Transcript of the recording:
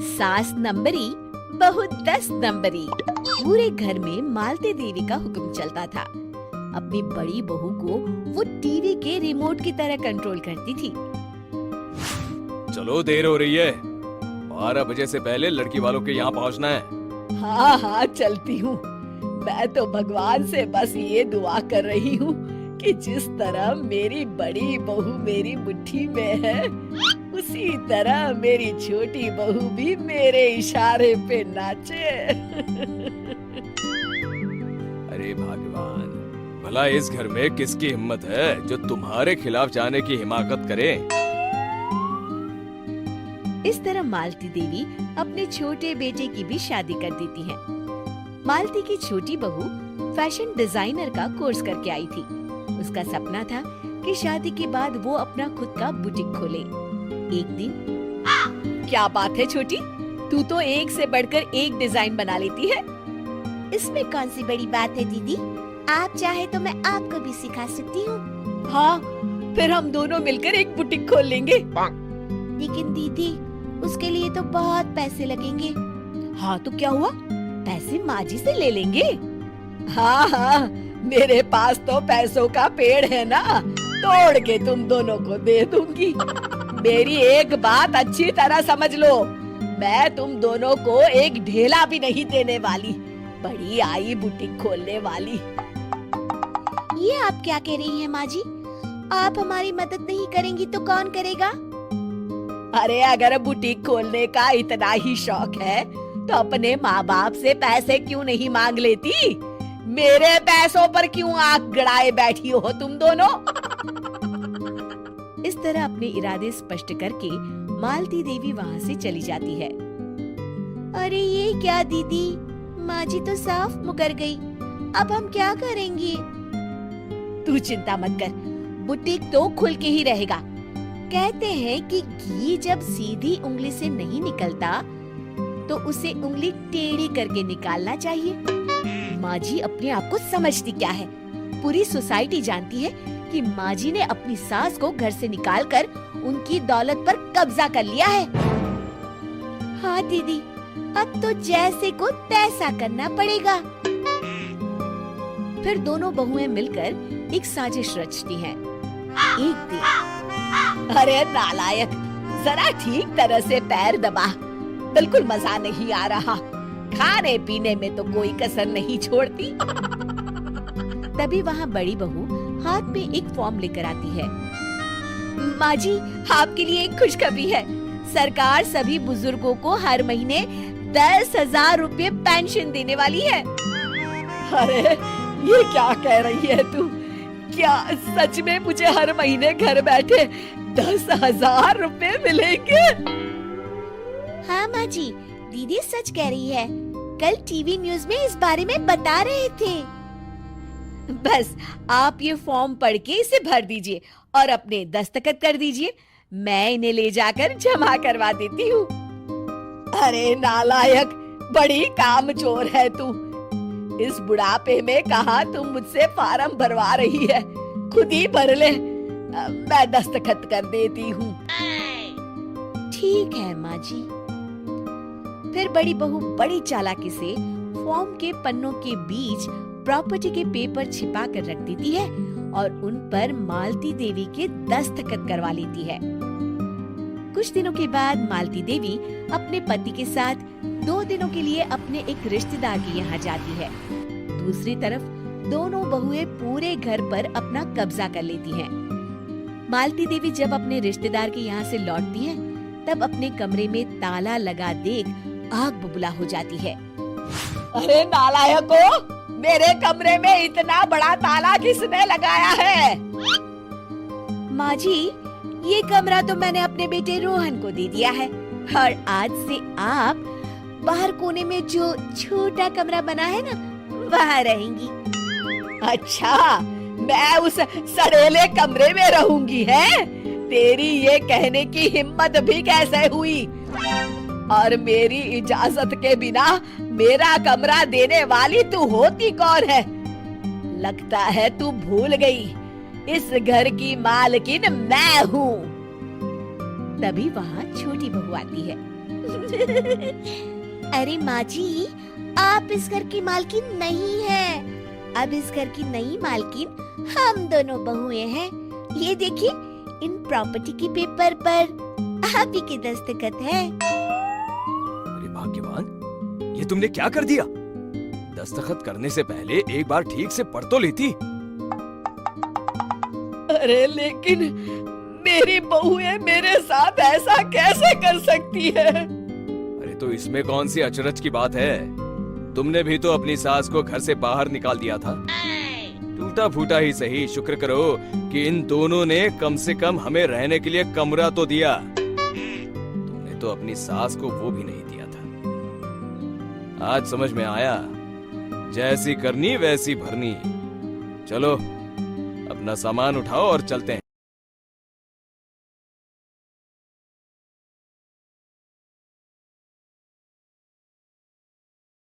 सास नंबरी बहू 10 नंबरी। पूरे घर में मालती देवी का हुक्म चलता था। अपनी बड़ी बहू को वो टीवी के रिमोट की तरह कंट्रोल करती थी। चलो देर हो रही है, 12 बजे से पहले लड़की वालों के यहाँ पहुँचना है। हाँ हाँ चलती हूँ। मैं तो भगवान से बस ये दुआ कर रही हूँ कि जिस तरह मेरी बड़ी बहू मेरी मुट्ठी में है, उसी तरह मेरी छोटी बहू भी मेरे इशारे पे नाचे। अरे भगवान, भला इस घर में किसकी हिम्मत है जो तुम्हारे खिलाफ जाने की हिमाकत करे। इस तरह मालती देवी अपने छोटे बेटे की भी शादी कर देती है। मालती की छोटी बहू फैशन डिजाइनर का कोर्स करके आई थी। उसका सपना था कि शादी के बाद वो अपना खुद का बुटीक खोले। एक दिन, क्या बात है छोटी, तू तो एक से बढ़कर एक डिजाइन बना लेती है। इसमें कौन सी बड़ी बात है दीदी, आप चाहे तो मैं आपको भी सिखा सकती हूँ। हाँ, फिर हम दोनों मिलकर एक बुटीक खोल लेंगे। लेकिन दीदी, उसके लिए तो बहुत पैसे लगेंगे। हाँ तो क्या हुआ, पैसे माँ जी से ले लेंगे। हाँ हाँ, मेरे पास तो पैसों का पेड़ है ना, तोड़ के तुम दोनों को दे दूंगी। मेरी एक बात अच्छी तरह समझ लो, मैं तुम दोनों को एक ढेला भी नहीं देने वाली। बड़ी आई बुटीक खोलने वाली। ये आप क्या कह रही हैं माँ जी? आप हमारी मदद नहीं करेंगी तो कौन करेगा? अरे अगर बुटीक खोलने का इतना ही शौक है तो अपने माँ बाप से पैसे क्यों नहीं मांग लेती? मेरे पैसों पर क्यों आंख गड़ाए बैठी हो तुम दोनों? इस तरह अपने इरादे स्पष्ट करके मालती देवी वहाँ से चली जाती है। अरे ये क्या दीदी, माँ जी तो साफ मुकर गई। अब हम क्या करेंगे? तू चिंता मत कर, बुटीक तो खुल के ही रहेगा। कहते हैं कि घी जब सीधी उंगली से नहीं निकलता तो उसे उंगली टेढ़ी करके निकालना चाहिए। माँ जी अपने आप को समझती क्या है? पूरी सोसाइटी जानती है कि माँ जी ने अपनी सास को घर से निकालकर उनकी दौलत पर कब्जा कर लिया है। हाँ दीदी, अब तो जैसे को तैसा करना पड़ेगा। फिर दोनों बहुएं मिलकर एक साजिश रचती हैं। एक दिन, अरे नालायक, जरा ठीक तरह से पैर दबा, बिल्कुल मजा नहीं आ रहा। खाने पीने में तो कोई कसर नहीं छोड़ती। तभी वहाँ बड़ी बहू हाथ में एक फॉर्म लेकर आती है। माँ जी, आपके लिए एक खुशखबरी है। सरकार सभी बुजुर्गों को हर महीने 10,000 रुपए पेंशन देने वाली है। अरे ये क्या कह रही है तू? क्या सच में मुझे हर महीने घर बैठे 10,000 रुपए मिलेंगे? हाँ माँ जी, दीदी सच कह रही है। कल टीवी न्यूज़ में इस बारे में बता रहे थे। बस आप ये फॉर्म पढ़ के इसे भर दीजिए और अपने दस्तखत कर दीजिए। मैं इन्हें ले जाकर जमा करवा देती हूँ। अरे नालायक, बड़ी कामचोर है तू। इस बुढ़ापे में कहाँ तुम मुझसे फार्म भरवा रही है? खुद ही भर ले, मैं दस्तखत कर देती हूँ। ठीक है माँ जी। फिर बड़ी बहू बड़ी चालाकी से फॉर्म के पन्नों के बीच प्रॉपर्टी के पेपर छिपा कर रख देती है और उन पर मालती देवी के दस्तखत करवा लेती है। कुछ दिनों के बाद मालती देवी अपने पति के साथ 2 दिनों के लिए अपने एक रिश्तेदार के यहाँ जाती है। दूसरी तरफ दोनों बहुएं पूरे घर पर अपना कब्जा कर लेती हैं। मालती देवी जब अपने रिश्तेदार के यहाँ से लौटती है तब अपने कमरे में ताला लगा देख आग बबूला हो जाती है। अरे नालायको, मेरे कमरे में इतना बड़ा ताला किसने लगाया है? माँ जी, ये कमरा तो मैंने अपने बेटे रोहन को दे दिया है और आज से आप बाहर कोने में जो छोटा कमरा बना है ना, वहाँ रहेंगी। अच्छा, मैं उस सड़ेले कमरे में रहूंगी है? तेरी ये कहने की हिम्मत भी कैसे हुई? और मेरी इजाजत के बिना मेरा कमरा देने वाली तू होती कौन है? लगता है तू भूल गई, इस घर की मालकिन मैं हूँ। तभी वहाँ छोटी बहू आती है। अरे माँ जी, आप इस घर की मालकिन नहीं है। अब इस घर की नई मालकिन हम दोनों बहुएं हैं। ये देखिए, इन प्रॉपर्टी के पेपर पर आप ही के दस्तखत है। अरे भाग्यवान, ये तुमने क्या कर दिया? दस्तखत करने से पहले एक बार ठीक से पढ़ तो लेती। अरे लेकिन मेरी बहुएं मेरे साथ ऐसा कैसे कर सकती है? अरे तो इसमें कौन सी अचरज की बात है? तुमने भी तो अपनी सास को घर से बाहर निकाल दिया था। टूटा फूटा ही सही, शुक्र करो कि इन दोनों ने कम से कम हमें रहने के लिए कमरा तो दिया। तुमने तो अपनी सास को वो भी नहीं दिया था। आज समझ में आया, जैसी करनी वैसी भरनी। चलो अपना सामान उठाओ और चलते हैं।